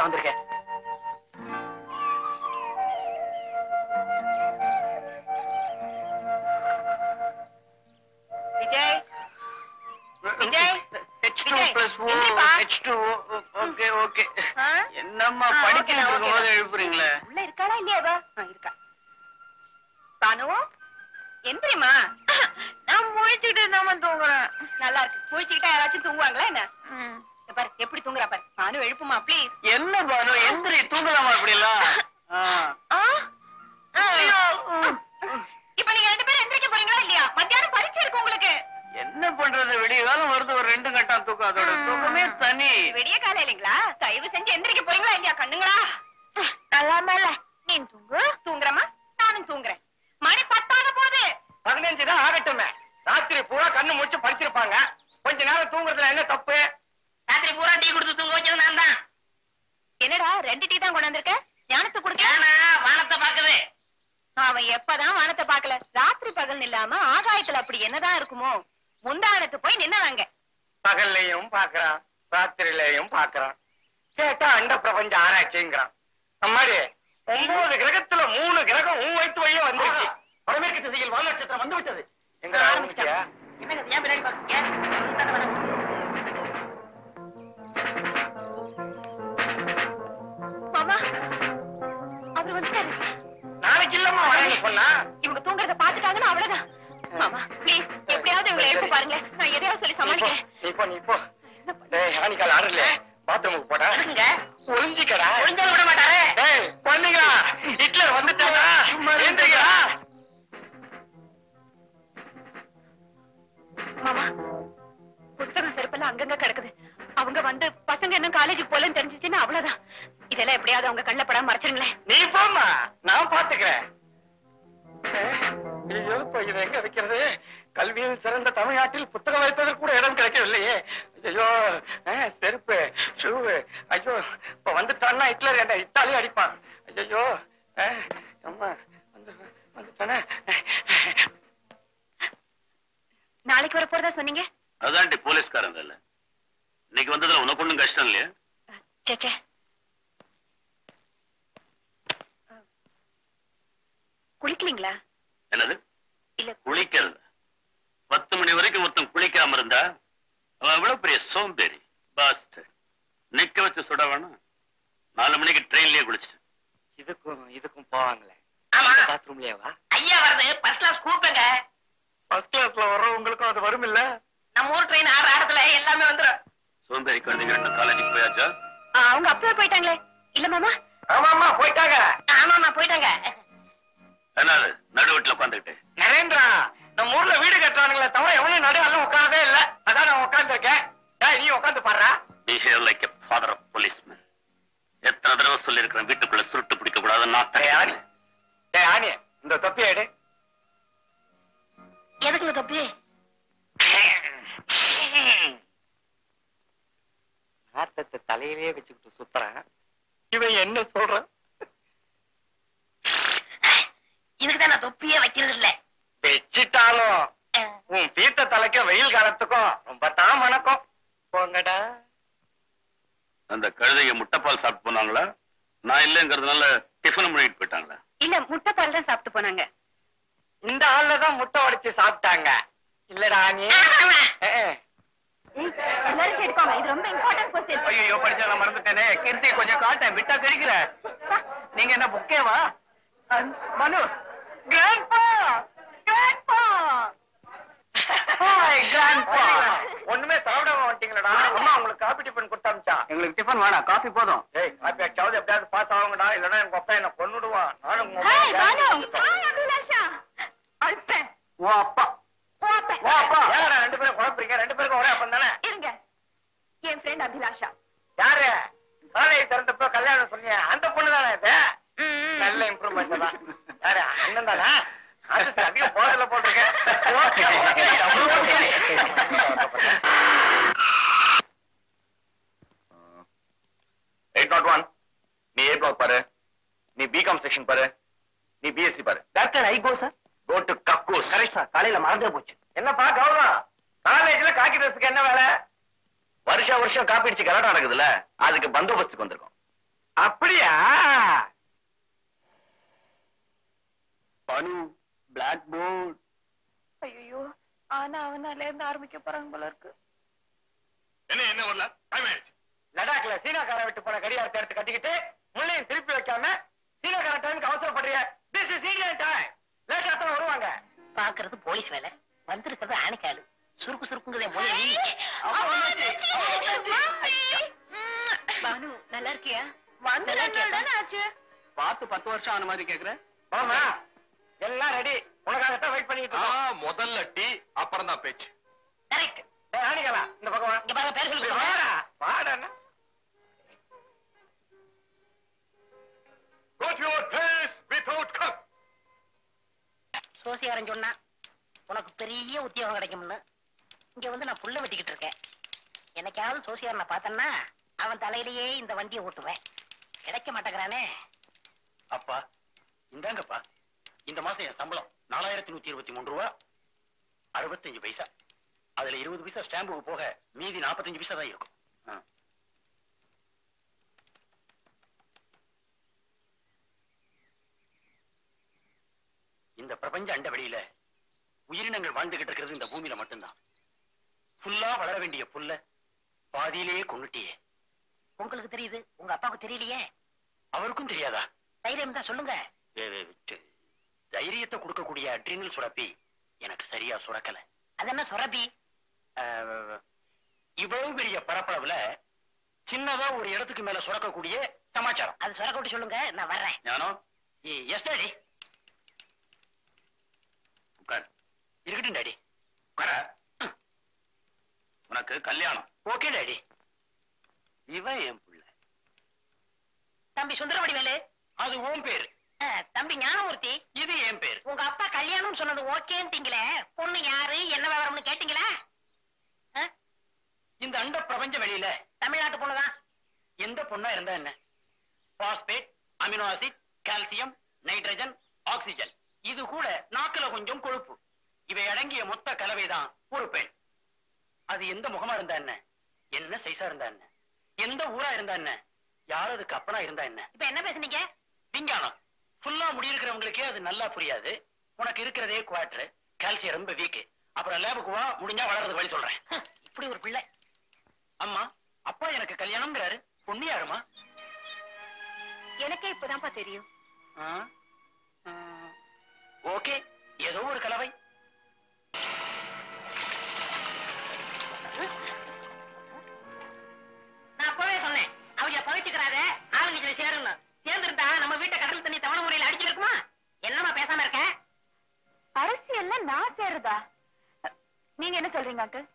தான் வந்திருக்கேன். விஜய் விஜய் என்னம்மா படிச்சுட்டு இருக்கும்போது எழுப்புறீங்களே? உள்ள இருக்காளா இல்லையா? இருக்கா. பானு எந்திரிமா. நான் முழிச்சுக்கிட்டு நம்ம தூங்குறேன். நல்லா இருக்கு. முழிச்சுக்கிட்டா யாராச்சும் தூங்குவாங்களா என்ன? பாரு எப்படி தூங்குறா பாரு. பானு எழுப்புமா ப்ளீஸ். என்ன பானு எந்திரி, தூங்கலாமா இப்படி எல்லாம்? இப்ப நீங்க 2 பேரும் எந்திரிக்க போறீங்களா இல்லையா? மத்தியானம் பரீட்சை இருக்கு உங்களுக்கு. என்ன பண்றது, விடிய காலம் வருது, ஒரு 2 கட்டா தூக்கம், அதோட தூக்கமே தனி. விடிய காலம் இல்லைங்களா? தயவு செஞ்சு எந்திரிக்க போறீங்களா இல்லையா கண்ணுங்களா? நல்லாம இல்ல. நீ தூங்கு. தூங்குறமா? நானும் தூங்குறேன். மணி 10 ஆக போகுது. 15 தான் ஆகட்டுமே. ராத்திரி பூரா கண்ணு முடிச்சு படிச்சிருப்பாங்க. கொஞ்ச நேரம் தூங்குறதுல என்ன தப்பு? ராத்திரி பூரா டீ கொடுத்து தூங்க வச்சது நான் தான். என்னடா 2 டீ தான் கொண்டு வந்திருக்க? ஞானத்தை கொடுக்க வானத்தை பாக்குது. அவன் எப்பதான் வானத்தை பாக்கல. ராத்திரி பகல் இல்லாம ஆகாயத்துல அப்படி என்னதான் இருக்குமோ? முந்தானத்து போய் நின்னாங்க. பகல்லையும் பாக்குறான், ராத்திரிலையும் பாக்குறான். கேட்டா அண்ட பிரபஞ்ச ஆராய்ச்சிங்கிறான். அம்மாடி 9 கிரகத்துல 3 கிரகம் வயிற்று வழியே வந்துருச்சு. வடமேற்கு திசையில் வால் நட்சத்திரம் வந்து விட்டது. எங்க ஆரம்பிச்சியா? என்னங்க ஏன் பின்னாடி பாக்கீங்க? மாமா அவர் வந்துட்டாரு. நாளைக்கு இல்லம்மா வரேன்னு சொன்னா. இவங்க தூங்குறத பாத்துட்டாங்கன்னா அவ்வளவுதான். மாமா ப்ளீஸ் எப்படியாவது இவங்களை எழுப்ப பாருங்க. நான் எதையாவது சொல்லி சமாளிக்கிறேன். நீ போ. ஆணிக்கால் ஆடல, பாத்ரூமுக்கு போடா. ஒளிஞ்சிக்கடா. ஒளிஞ்சால விட மாட்டாரே. பண்ணுங்களா, ஹிட்லர் வந்துட்டாரா? ஏந்திரிக்கடா. மாமா புத்தகம் செருப்பெல்லாம் அங்கங்க கிடக்குது. அவங்க வந்து பசங்க என்ன காலேஜுக்கு போலன்னு தெரிஞ்சிச்சுன்னா அவ்வளவுதான். இதெல்லாம் எப்படியாவது அவங்க கண்ணில் படாம மறைச்சிருங்களேன். நீ போமா, நான் பாத்துக்கிறேன். இதை எங்க வைக்கிறது? கல்வியில் சிறந்த தமிழ்நாட்டில் புத்தகம் வைப்பதற்கு கூட இடம் கிடைக்கவில்லையே. ஐயோ செருப்பு, ஷூவு. ஐயோ இப்ப வந்துட்டான்னா ஹிட்லர் என்ன இத்தாலியும் அடிப்பான். ஐயோ அம்மா வந்துட்டானே. நாளைக்கு வர போறதா சொன்னீங்க? அதான்டி போலீஸ்காரங்க இல்ல. இன்னைக்கு வந்ததுல உனக்கு ஒண்ணும் கஷ்டம் இல்லையா? சேச்சே குளிக்கலீங்களா? என்னது இல்ல குளிக்கிறது? 10 மணி வரைக்கும் ஒருத்தன் குளிக்காம இருந்தா அவன் எவ்வளவு பெரிய சோம்பேறி. பாஸ்ட் நிக்க வச்சு சுட வேணும். 4 மணிக்கு ட்ரெயின்லயே குளிச்சுட்டு இதுக்கும் போவாங்களே. பாத்ரூம்லயேவா? ஐயா வருது. ஃபர்ஸ்ட் கிளாஸ் கூப்பிடுங்க. ஃபர்ஸ்ட் கிளாஸ்ல வர்றவங்களுக்கும் அது வரும் இல்ல? நம்ம ஊர் ட்ரெயின் 6 இடத்துல எல்லாமே வந்துரும். சோம்பேறி குழந்தைங்க ரெண்டும் காலேஜுக்கு போயாச்சா? அவங்க அப்பவே போயிட்டாங்களே. இல்ல மாமா? ஆமாமா போயிட்டாங்க. ஆமாமா போயிட்டாங்க. என்னது நடு வீட்டுல உட்காந்துக்கிட்டு? நரேந்திரா, நம்ம ஊர்ல வீடு கட்டுறானுங்களே தவிர எவனும் நடுவெல்லாம் உட்காரதே இல்ல. அதான் நான் உட்காந்துருக்கேன். நீ உட்காந்து பாடுறா. Behave like a father of policeman. எத்தனை தடவை சொல்லி இருக்கிறேன் வீட்டுக்குள்ள சுருட்டு பிடிக்க கூடாதுன்னு. ஆனி இந்த தொப்பியை எடு. எதுக்குள்ள தொப்பி? நாட்டத்தை தலையிலேயே வச்சுக்கிட்டு சுத்துறேன். இவன் என்ன சொல்றான்? இதுக்குதான் நான் தொப்பியே வைக்கிறது இல்ல. வச்சிட்டாலும் உன் பீத்த தலைக்க வெயில் காலத்துக்கும் ரொம்ப தான் வணக்கம். போங்கடா. அந்த கழுதைய முட்டைப்பால் சாப்பிட்டு போனாங்களா? நான் இல்லங்கிறதுனால டிஃபன் பண்ணிட்டு போயிட்டாங்களா? இல்ல முட்டைப்பால் தான் சாப்பிட்டு போனாங்க. இந்த ஆள்ல தான் முட்டை உடைச்சு சாப்பிட்டாங்க. இல்லடா நீ எல்லாரும் கேட்டுக்கோங்க. இது ரொம்ப இம்பார்ட்டன்ட் क्वेश्चन. ஐயோ படிச்சத மறந்துட்டேனே. கீர்த்தி கொஞ்சம் காட்டேன், விட்டா கடிக்கிற. நீங்க என்ன புக்கேவா? மனு கிராண்ட்பா கிராண்ட்பா ஹாய் கிராண்ட்பா. ஒண்ணுமே சாப்பிடாம வந்துட்டீங்களடா. அம்மா உங்களுக்கு காபி டிஃபன் கொடுத்தாச்சா? எங்களுக்கு டிஃபன் வேணாம், காபி போதும். ஏய் காபி ஆச்சாவது எப்படியாவது பாஸ் ஆகுங்கடா, இல்லனா எங்க அப்பா என்ன கொன்னுடுவான். நானும் ஹாய் பானு. ஹாய் அபிலாஷா. அல்பே ஓ அப்பா ஓ அப்பா. யாரா 2 பேரும் குழப்பறீங்க? 2 பேருக்கும் ஒரே அப்பன் தானே? இருங்க. என் ஃப்ரெண்ட் அபிலாஷா. யாரு? காலேஜ் திறந்தப்போ கல்யாணம் சொன்னீங்க அந்த பொண்ணு தானே இது? நல்ல இம்ப்ரூவ்மெண்ட் தான். யாரு அண்ணன் தானே? அது அதிக போடல போட்டிருக்கேன். ஓகே ஓகே 801 நீ A block பாரு, நீ B.Com செக்ஷன் பாரு, நீ BSc பாரு. Doctor I go sir. Go to கக்கூஸ். Correct sir. காலையில மறந்தே போச்சு. என்னப்பா கௌரவம், காலேஜ்ல காக்கி ட்ரெஸ்க்கு என்ன வேலை? வருஷம் காப்பி அடிச்சு கலாட்டம் நடக்குதுல்ல, அதுக்கு பந்தோபஸ்துக்கு வந்திருக்கோம். அப்படியா? பனு பிளாக் போர்ட். ஐயோ, ஆனா அவனால இருந்து ஆரம்பிக்க போறாங்க போல இருக்கு. என்ன வரல? டைம் ஆயிடுச்சு. லடாக்ல சீனாக்கார விட்டு போன கடியாரத்தை எடுத்து கட்டிக்கிட்டு முள்ளையும் திருப்பி வைக்காம சீனாக்கார டைமுக்கு அவசரப்படுறிய. This is Indian time. லேட்டா தான் வருவாங்க. பாக்குறது போலீஸ் வேலை, வந்திருக்கிறது ஆணைக்காலு. சுருக்கு சுருக்குங்கிறதே பானு, நல்லா இருக்கியா? பார்த்து 10 வருஷம் ஆன மாதிரி கேக்குற. ஆமா, எல்லாம் ரெடி. உனக்காகத்தான் வெயிட் பண்ணிட்டு இருக்கோம். முதல்ல டீ, அப்புறம் தான் பேச்சு. கரெக்ட். ஆணிகளா இந்த பக்கம் இங்க பாருங்க, பேர் சொல்லுங்க. வாடா வாடா. Go to your place without cup. சோசியாரன் சொன்னா உனக்கு பெரிய உத்தியோகம் கிடைக்கும்னு. இங்க வந்து நான் புல்ல வெட்டிக்கிட்டு இருக்கேன். என்னைக்காவது சோசியாரனை பார்த்தேன்னா அவன் தலையிலேயே இந்த வண்டியை ஓட்டுவேன். கிடைக்க மாட்டேங்கிறானே. அப்பா இந்தாங்கப்பா, இந்த மாசம் என் சம்பளம் 4123 ரூபா 65 பைசா. அதுல 20 பைசா ஸ்டாம்புக்கு போக மீதி 45 பைசா தான் இருக்கும். இந்த பிரபஞ்ச அண்ட வெளியில உயிரினங்கள் வாழ்ந்துகிட்டு இருக்கிறது இந்த பூமியில மட்டும்தான். புல்லா வளர வேண்டிய புல்ல பாதியிலேயே கொன்னுட்டியே. உங்களுக்கு தெரியுது, உங்க அப்பாவுக்கு தெரியலையே. அவருக்கும் தெரியாதா? தைரியம் தான் சொல்லுங்க. தைரியத்தை கொடுக்கக்கூடிய அட்ரினல் சுரப்பி எனக்கு சரியா சுரக்கல. அது என்ன சுரபி? இவ்வளவு பெரிய பரப்பளவுல சின்னதா ஒரு இடத்துக்கு மேல சுரக்கக்கூடிய சமாச்சாரம். அது சுரக்க விட்டு சொல்லுங்க, நான் வர்றேன். Nano, yes daddy. உட்கார். இருக்கட்டும் டாடி. உட்கார. உனக்கு கல்யாணம். Okay daddy. இவன் என் புள்ள. தம்பி சுந்தரவடிவேலு, அது உன் பேரு. தம்பி ஞானமூர்த்தி, இது என் பேரு. உங்க அப்பா கல்யாணம் சொன்னது ஓகேன்ட்டீங்களே, பொண்ணு யாரு என்ன விவரம்னு கேட்டீங்களா? இந்த அண்ட பிரபஞ்ச வெளியில தமிழ்நாட்டு பொண்ணுதான். எந்த பொண்ணா இருந்தா என்ன? Phosphate, amino acid, calcium, nitrogen, oxygen, இது கூட நாக்குல கொஞ்சம் கொழுப்பு, இவை அடங்கிய மொத்த கலவைதான் ஒரு பெண். அது எந்த முகமா இருந்தா என்ன, என்ன சைஸா இருந்தா என்ன, எந்த ஊரா இருந்தா என்ன, யார் அதுக்கு அப்பனா இருந்தா என்ன? இப்ப என்ன பேசுனீங்க? விஞ்ஞானம் ஃபுல்லா முடியிருக்கிறவங்களுக்கே அது நல்லா புரியாது. உனக்கு இருக்கிறதே குவார்டர், கால்சியம் ரொம்ப வீக். அப்புறம் லேபுக்கு வா, முடிஞ்சா வளர்றது வழி சொல்றேன். இப்படி ஒரு பிள்ளை. அம்மா, அப்பா எனக்கு கல்யாணம்ங்கிறாரு. பொண்ணு யாருமா? எனக்கே இப்பதான்ப்பா தெரியும். ஓகே, ஏதோ ஒரு கலவை. நான் அப்பவே சொன்னேன், அவங்க பவிச்சுக்கிறாங்க, ஆளுங்க இதுல சேரணும். சேர்ந்துருந்தா நம்ம வீட்டை கடல் தண்ணி தவணை முறையில் அடிச்சிருக்குமா? என்னமா பேசாம இருக்க? அரசியல்ல நான் சேர்றதா? நீங்க என்ன சொல்றீங்க அங்கிள்?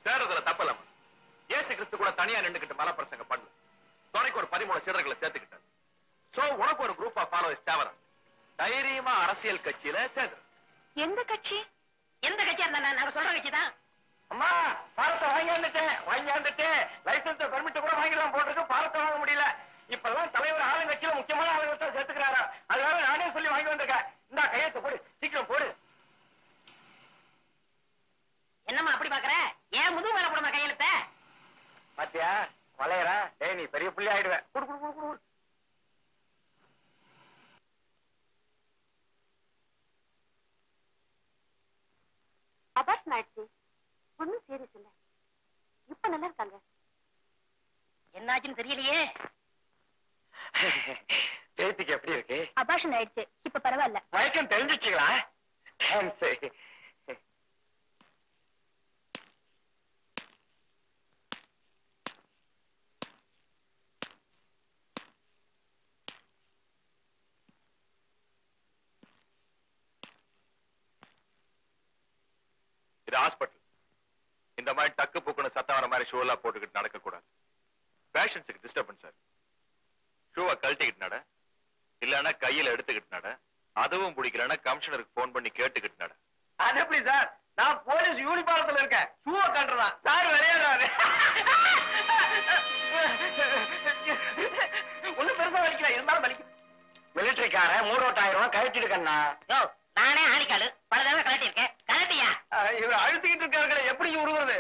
சேரதுல தப்பலமா. ஏசு கிறிஸ்து கூட தனியா நின்றுகிட்டு மலை பிரசங்க பண்ணல. துணைக்கு ஒரு 13 சீடர்களை சேர்த்துக்கிட்டார். சோ உனக்கு ஒரு குரூப் ஆஃப் ஃபாலோவர்ஸ் தேவை. தைரியமா அரசியல் கட்சியில சேர்ந்து. எந்த கட்சி? எந்த கட்சியா இருந்தா நாங்க சொல்ற கட்சி தான். அம்மா, பாரத்தை வாங்கியாந்துட்டேன். லைசன்ஸ் பெர்மிட் கூட வாங்கிடலாம் போட்டிருக்கு, பாரத்தை வாங்க முடியல. இப்பெல்லாம் தலைவர் ஆளுங்கட்சியில முக்கியமான ஆளுங்கத்தை சேர்த்துக்கிறாரா? அதனால நானே சொல்லி வாங்கி வந்திருக்கேன். இந்த கையெழுத்து போடு, சீக்கிரம் போடு. என்னம்மா அப்படி பாக்குற? ஏன் முதுகு மேல போடுமா கையெழுத்த? பாத்தியா வளையறா? டேய், நீ பெரிய புள்ளி ஆயிடுவேன். குடு குடு குடு குடு. அபார்ஷன் ஆயிடுச்சு. ஒன்னும் சீரியஸ் இல்ல. இப்ப நல்லா இருக்காங்க. என்னாச்சுன்னு தெரியலையே. பேத்திக்கு எப்படி இருக்கு? அபார்ஷன் ஆயிடுச்சு, இப்ப பரவாயில்ல. மயக்கம் தெரிஞ்சிச்சுங்களா? இது ஹாஸ்பிட்டல். இந்த மாதிரி டக்கு புக்குன்னு சத்தம் வர மாதிரி ஷூ எல்லாம் போட்டுக்கிட்டு நடக்க கூடாது. பேஷண்ட்ஸுக்கு டிஸ்டர்பன்ஸ் ஆகும். ஷூவை கழட்டிக்கிட்டு நட, இல்லன்னா கையில எடுத்துக்கிட்டு நட. அதுவும் பிடிக்கலன்னா கமிஷனருக்கு போன் பண்ணி கேட்டுக்கிட்டு நட. அது எப்படி சார்? நான் போலீஸ் யூனிஃபார்ம்ல இருக்கேன். ஷூவை கட்டுறான் சார், விளையாடுறாரு. ஒண்ணும் பெருசா வலிக்கல, இருந்தாலும் வலிக்கும். மிலிட்டரிக்கார மூடோட்டாயிரம் கழிச்சிருக்கண்ணா. நானே ஆணிக்காலு பல தடவை கலட்டி இருக்கேன். கலட்டியா? இவர் அழுத்திக்கிட்டு இருக்காருங்களே, எப்படி உருவுறது?